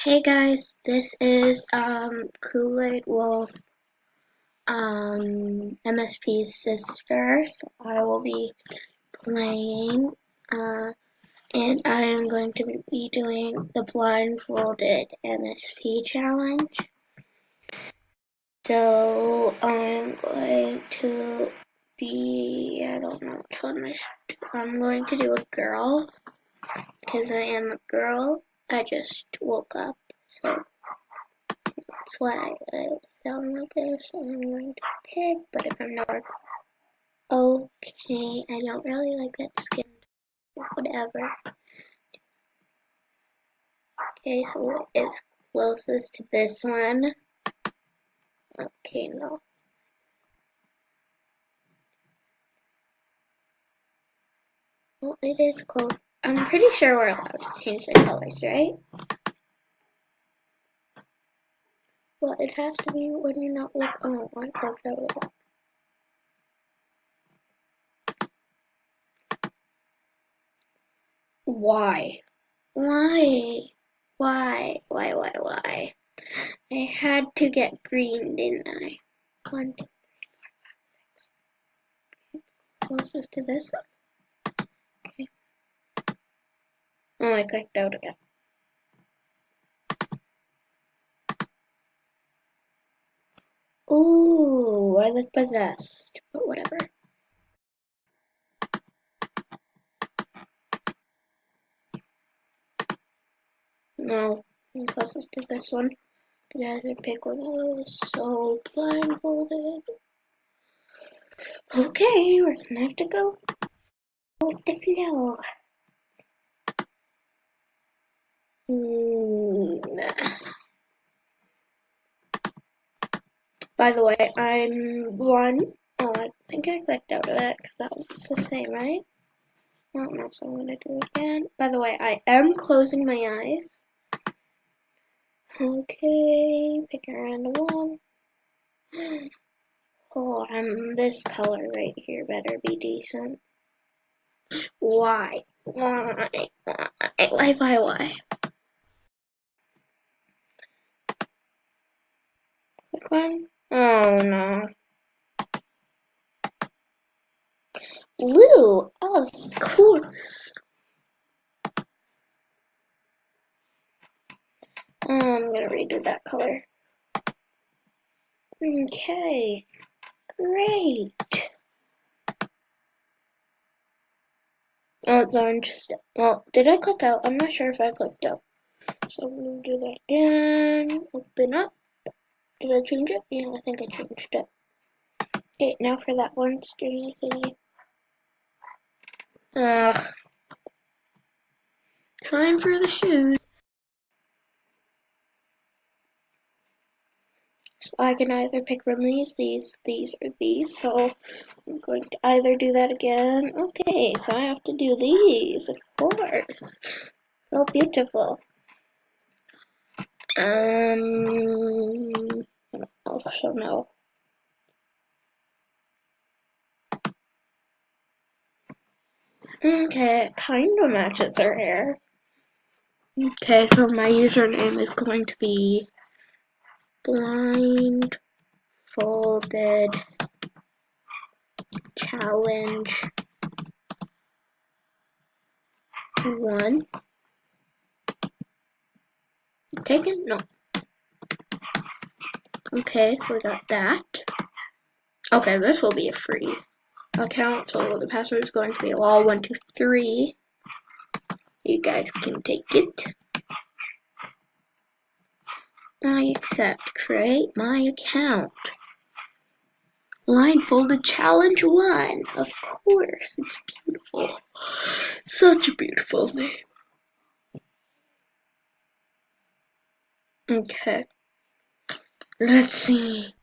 Hey guys, this is Kool-Aid Wolf, MSP's sister. So I will be playing, and I am going to be doing the Blindfolded MSP challenge. So I'm going to be, I don't know which one I should do. I'm going to do a girl, because I am a girl. I just woke up, so that's why I sound like this. I'm going to pick, but if I'm not okay, I don't really like that skin. Whatever. Okay, so what is closest to this one? Okay, no. Well, it is close. I'm pretty sure we're allowed to change the colors, right? Well, it has to be when you're not with. Oh, I clicked out of that. Why? Why? Why? I had to get green, didn't I? 1, 2, 6. Closest to this one. Okay. Oh, I clicked out again. Ooh, I look possessed, but whatever. No, I'm closest to this one. Can either pick one of those. So blindfolded. Okay, we're gonna have to go with the flow. By the way, I'm one. Oh, I think I clicked out of it because that was the same, right? I don't know, so I'm gonna do it again. By the way, I am closing my eyes. Okay, pick a random one. Oh, this color right here better be decent. Why? Why? Click one. Oh no. Blue, of course. I'm gonna redo that color. Okay, great. Oh, it's orange. Well, did I click out? I'm not sure if I clicked out. So I'm gonna do that again. Open up. Did I change it? Yeah, I think I changed it. Okay, now for that one stringy thingy. Ugh. Time for the shoes. So I can either pick from these, or these. So I'm going to either do that again. Okay, so I have to do these, of course. So beautiful. I also know. Okay, it kind of matches her hair. Okay, so my username is going to be Blindfolded Challenge 1. Taken? No. Okay, so we got that. Okay, this will be a free account, so the password is going to be lol123. You guys can take it. I accept. Create my account. Blindfolded Challenge 1. Of course, it's beautiful. Such a beautiful name. Okay, let's see.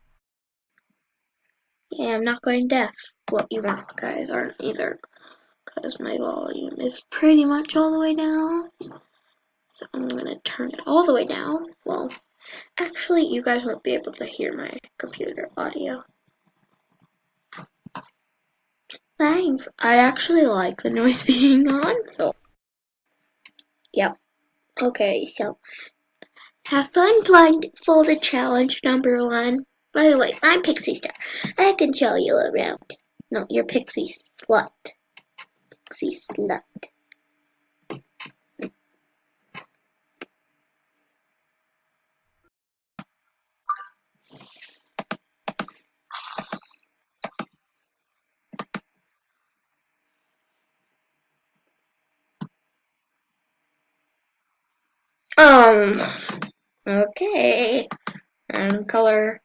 Yeah, I'm not going deaf. Well, you guys aren't either, because my volume is pretty much all the way down. So I'm gonna turn it all the way down. Well, actually, you guys won't be able to hear my computer audio. Fine. I actually like the noise being on, so. Yep. Okay, so Have fun blindfolded challenge number 1. By the way, I'm Pixie Star. I can show you around. No, you're Pixie Slut. Pixie Slut. Okay. And color.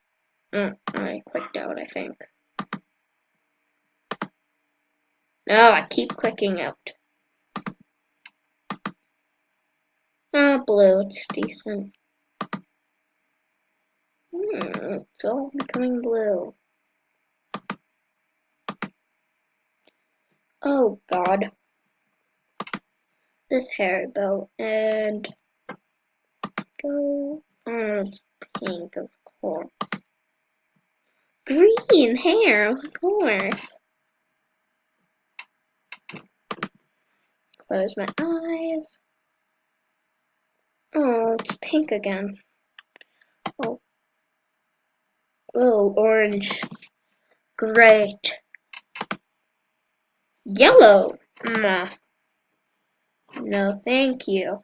I clicked out, I think. No, I keep clicking out. Blue, it's decent. It's all becoming blue. Oh god. This hair though, and go. It's pink, of course. Green hair, of course. Close my eyes. Oh, it's pink again. Oh, orange. Great. Yellow. No, thank you.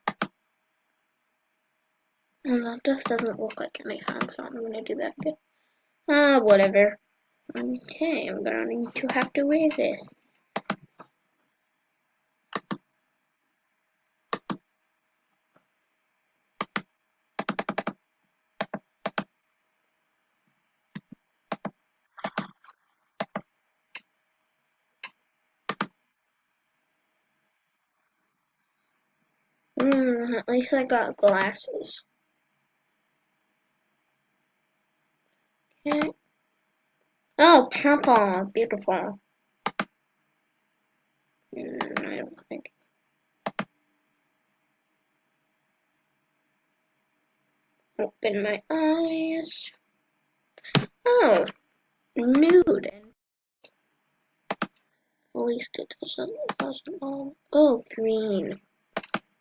That just doesn't look like anything, so I'm gonna do that again. Whatever. Okay, I'm gonna need to have to wear this. At least I got glasses. Okay. Oh, purple. Beautiful. I don't think. Open my eyes. Oh, nude. At least it doesn't all. Oh, green.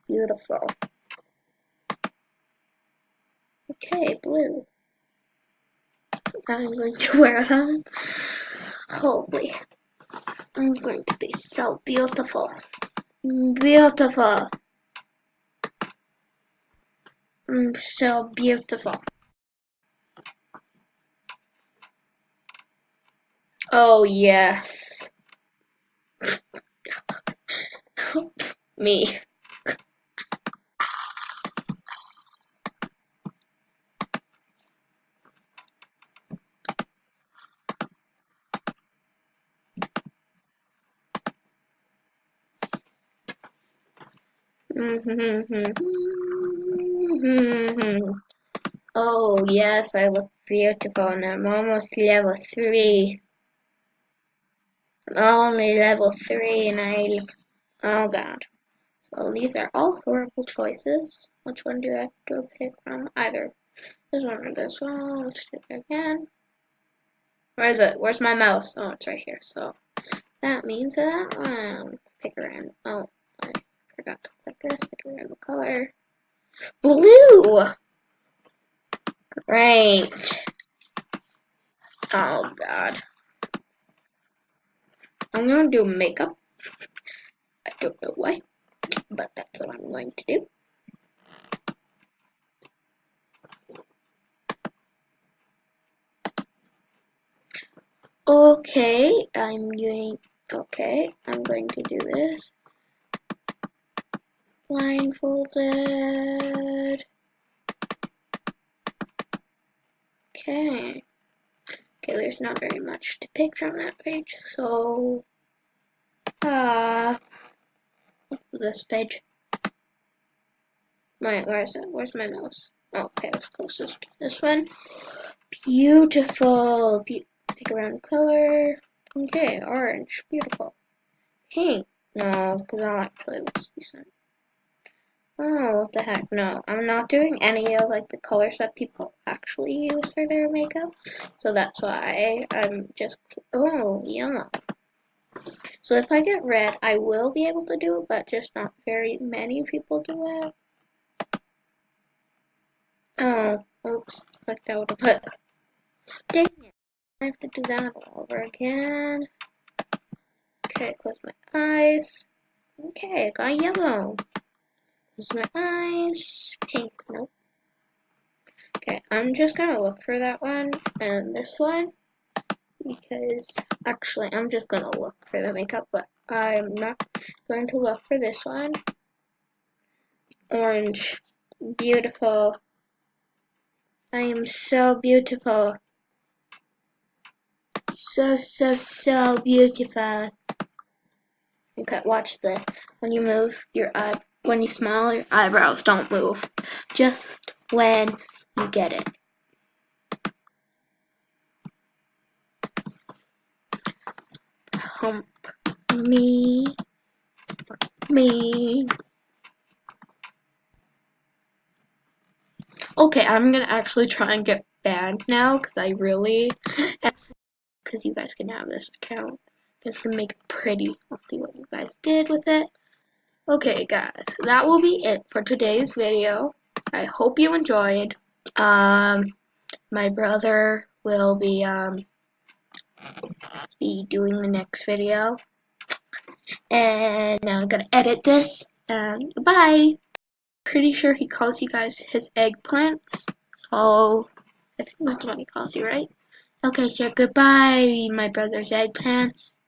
Beautiful. Okay, blue. I'm going to wear them. Holy. I'm going to be so beautiful. Beautiful. So beautiful. Oh, yes. Me. Oh, yes, I look beautiful, and I'm almost level 3. I'm only level 3, and I look. Oh, God. So these are all horrible choices. Which one do I have to pick from? Either this one or this one. Let's do it again. Where is it? Where's my mouse? Oh, it's right here. So that means that one. Pick a random. Oh, I forgot to click this. Pick a random color. Blue! Right. Oh, God. I'm gonna do makeup. I don't know why, but that's what I'm going to do. Okay, I'm going to do this. Blindfolded. Okay. Okay, there's not very much to pick from that page, so this page. Where is it? Where's my mouse? Oh, okay, it's closest to this one. Beautiful. Pick a round color. Okay, orange. Beautiful. Pink. No, because that actually looks decent. Oh, what the heck? No, I'm not doing any of like the colors that people actually use for their makeup. So that's why I'm just, yellow. So if I get red, I will be able to do it, but just not very many people do it. Oh, oops, clicked out of it. Dang it, I have to do that all over again. Okay, close my eyes. Okay, I got yellow. Close my eyes. Pink, nope. Okay, I'm just gonna look for that one and this one because actually I'm just gonna look for the makeup, but I'm not going to look for this one. Orange, beautiful. I am so beautiful. So beautiful. Okay, watch this. When you move your eye, when you smile, your eyebrows don't move. Just when you get it. Hump me, me. Okay, I'm gonna actually try and get banned now because I really, because you guys can have this account. You guys can make it pretty. I'll see what you guys did with it. Okay, guys, that will be it for today's video. I hope you enjoyed. My brother will be doing the next video, and now I'm gonna edit this. And bye. Pretty sure he calls you guys his eggplants, so I think that's what he calls you, right? Okay, so goodbye, my brother's eggplants.